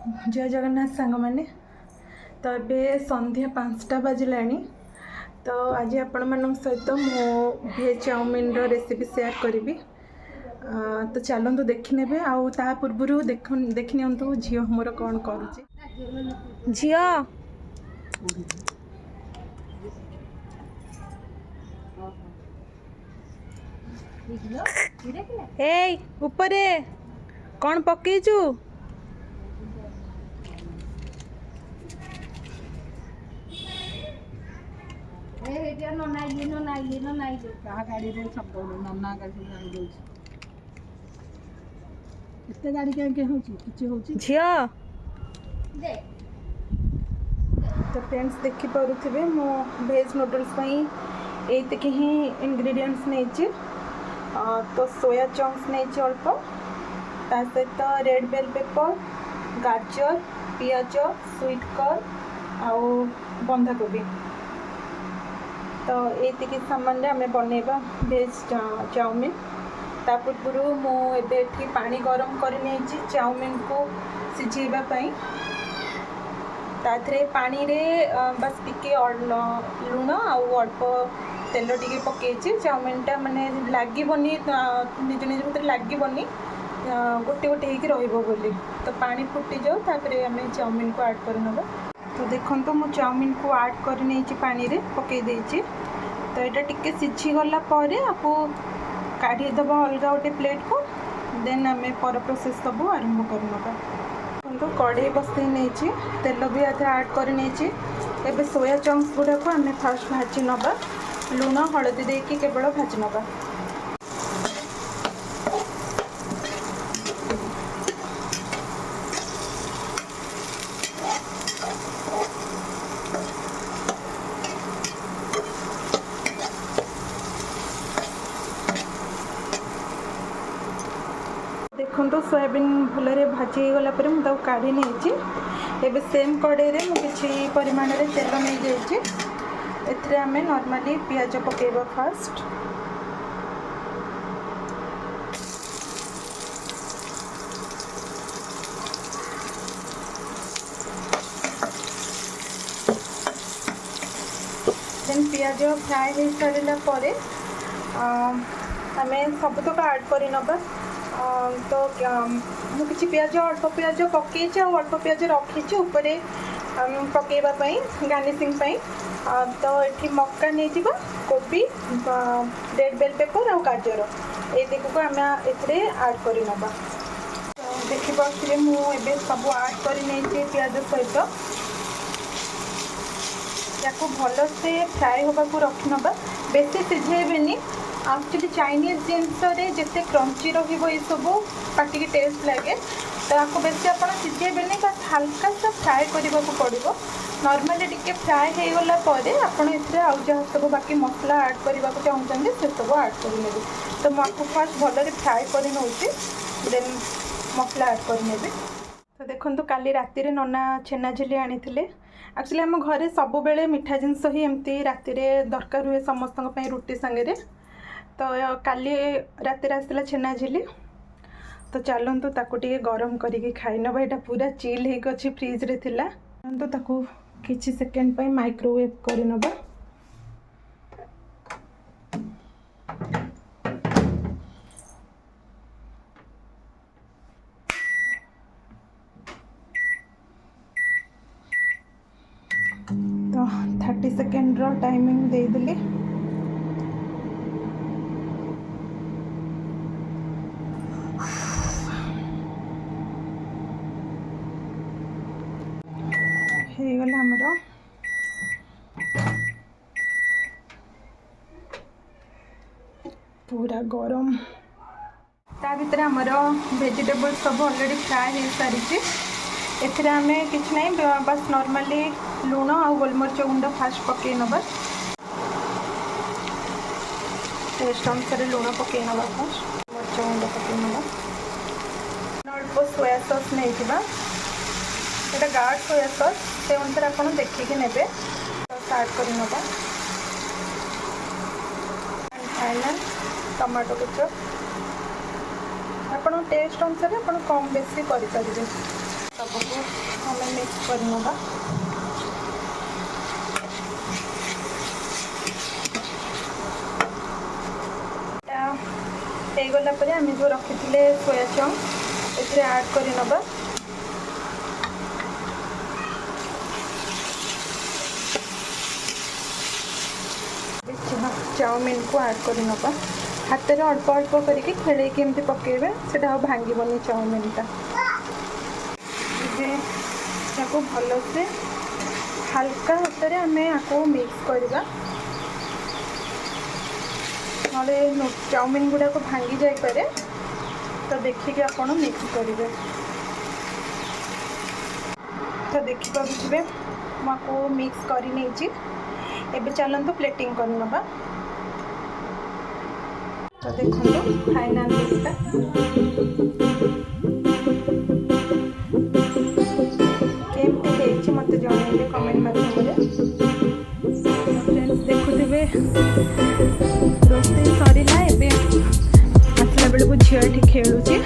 जय जगन्नाथ सांग मैंने तो ये संध्या 5टा बाजिलानी। तो आज आपण मान सहित मो भेज चाउमिन रेसिपी शेयर करी। तो चलतु देखने आउ ता पूर्व देखनी झील मोर कौन करुच्ची। झील ए ऊपरे कौन पकेचु? झिया तो फ्रेंड्स देखी पारे मो भेज नूडल्स ये ही इंग्रेडिएंट्स नहीं। तो सोया चंक्स नहीं अल्प ता सहित रेड बेल पेपर गाजर पियाज स्वीट कॉर्न आउ बंधाकोबी। तो ये सामान आम बनवा भेज चाउमिन। ता पूर्व मुझे पानी गरम कर चाउमिन को सिझेवाई ताथे पानी रे बस टिके लुण आउ अल्प तेल टिके पकई चाउमिनटा माने लगनी निज निज भर लगनी गोटे गोटे होगी। तो पानी फुटी जाओ तापर आम चाउमिन को ऐड कर नवा। तो देखो मु चाउमिन को ऐड कर पानी रे पकई देछि। तो यहाँ टिके सिझीगला आपको काढ़ीदेव अलग गोटे प्लेट को देन आम पर प्रोसेस सब आरंभ कर। तो कढ़ई बसई नहीं तेल भी आधा ऐड कर सोया चंक्स गुड़ाक आम फास्ट भाजी नवा लुण हलदी देकी केवल भाजी नवा। देखो तो सोयाबीन भलरे भाजी गला मुझे काढ़ी नहीं। एबे सेम कड़े रे मुझे परिमाण रे तेल नहीं जाइए। एथिरे आमे नॉर्मली पियाज पकेबा फास्ट। देन पियाज फ्राए हो सारा पर आमे सब तक ऐड कर नबा। तो मुझे पियाज अल्प पियाज पकई अल्प पियाज रखी ऊपर पकईवाई गार्निशिंग। तो ये मक्का नहीं कोबी रेड बेल पेपर और गाजर ये दिखको आम ए ऐड कर नवा। देखिए मुझे सब ऐड कर पियाज सहित या भल से फ्राए होगा रखी नवा। बेसी सिझेबेनी एक्चुअली चाइनीज जिनस जिते क्रंची रही सब पार्टी की टेस्ट लगे। तो आपको बेसी आप सिझेबेनी बस हल्का सा फ्राए करने को पड़ो। नॉर्मली टिके फ्राए हो गला आपड़ आउ जहाँ सब बाकी मसला ऐड करने को चाहते से सब ऐड कर। तो मुझे फास्ट भल फ्राए कर देन मसला ऐड कर। तो देखो काली राति नना छेना झिली आनी एक्चुअली आम घरे सब बेले मिठा जिनस ही एमती राति दरकार हुए समस्त रुटी सांगे। तो काली राति आसला छेना झिली। तो चलतु ताकू टिके गरम करके खाई नवा। यहाँ पूरा चिल हो अच्छी फ्रिज रे थिला। तो ताकू किछि सेकेंड पे माइक्रोवेव कर नवा। तो 30 सेकेंड रो टाइमिंग दे देली। गला हमर पूरा गरम। ता भीतर हमर वेजिटेबल सब ऑलरेडी फ्राए हो सारी। एथिरे आमे किछ नहीं बस नॉर्मली लुण और गोलमरिच गुंड फास्ट पकई नवा। टेस्ट अनुसार लुण पकई नवा फास्ट मरिच गुंड पकई नवा। अल्प सोया सॉस नहीं ये गार्ड सोया सॉस से अनुसार आप देखिए ने ऐड कर नवा। फाइनल टमाटो केचप ଆପଣ टेस्ट अनुसार आप कम बेसी करेंगे। सबको हमें मिक्स करना। गला पर आम जो रखी थे सोया चंक ए ऐड कर नबा। चाउमिन को ऐड कर नबा। हाथ में अल्प अल्प करके खेल के पकेबे से भांगनी चाउमिनटा। को भल से हल्का हाथ में आम आपको मिक्स करवा ना चाउमिन गुड़ा को भांगी जाए पारे। तो देखिए आप मिक्स करेंगे। तो देखिए मुझे मिक्स कर नहीं एबे चलते प्लेटिंग करनबा। तो देखो फाइनल लुकटा केमती मत जन कमेंट माध्यम। फ्रेंड्स देखुवे रोषे सरला आसला बेलू झील खेलुची।